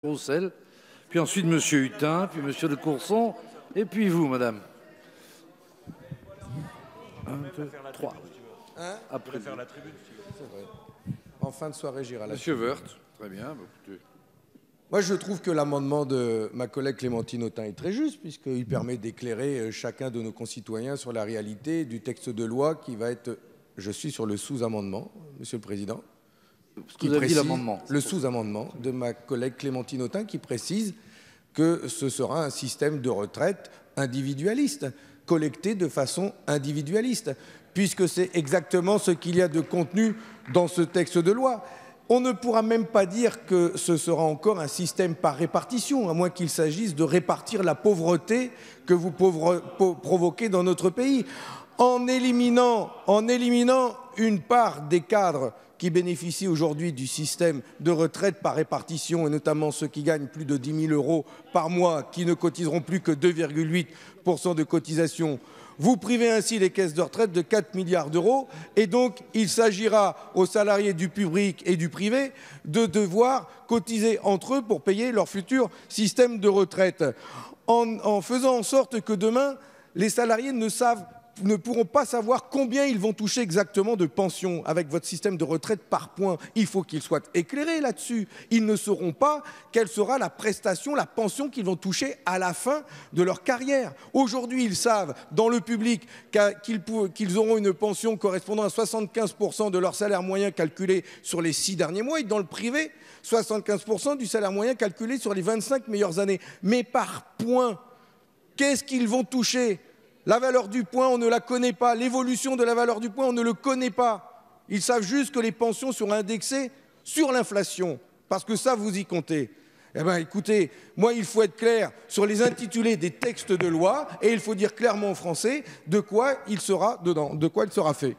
Roussel, puis ensuite Monsieur Hutin, puis Monsieur de Courson, et puis vous, Madame. 1, 2, 3. Hein? Après faire la tribune, si c'est vrai. En fin de soirée, j'irai à la Monsieur Woerth, très bien. Bah, écoutez. Moi, je trouve que l'amendement de ma collègue Clémentine Autain est très juste, puisqu'il permet d'éclairer chacun de nos concitoyens sur la réalité du texte de loi qui va être... Je suis sur le sous-amendement, Monsieur le Président. Vous avez dit l'amendement. Le sous-amendement de ma collègue Clémentine Autain qui précise que ce sera un système de retraite individualiste, collecté de façon individualiste, puisque c'est exactement ce qu'il y a de contenu dans ce texte de loi. On ne pourra même pas dire que ce sera encore un système par répartition, à moins qu'il s'agisse de répartir la pauvreté que vous provoquez dans notre pays. En éliminant une part des cadres qui bénéficient aujourd'hui du système de retraite par répartition, et notamment ceux qui gagnent plus de 10 000 € par mois, qui ne cotiseront plus que 2,8% de cotisation. Vous privez ainsi les caisses de retraite de 4 milliards d'euros, et donc il s'agira aux salariés du public et du privé de devoir cotiser entre eux pour payer leur futur système de retraite, en faisant en sorte que demain, les salariés ne pourront pas savoir combien ils vont toucher exactement de pension avec votre système de retraite par points. Il faut qu'ils soient éclairés là-dessus. Ils ne sauront pas quelle sera la prestation, la pension qu'ils vont toucher à la fin de leur carrière. Aujourd'hui, ils savent, dans le public, qu'ils auront une pension correspondant à 75% de leur salaire moyen calculé sur les 6 derniers mois, et dans le privé, 75% du salaire moyen calculé sur les 25 meilleures années. Mais par points, qu'est-ce qu'ils vont toucher ? La valeur du point, on ne la connaît pas. L'évolution de la valeur du point, on ne le connaît pas. Ils savent juste que les pensions seront indexées sur l'inflation, parce que ça, vous y comptez. Eh bien, écoutez, moi, il faut être clair sur les intitulés des textes de loi, et il faut dire clairement en français de quoi il sera dedans, de quoi il sera fait.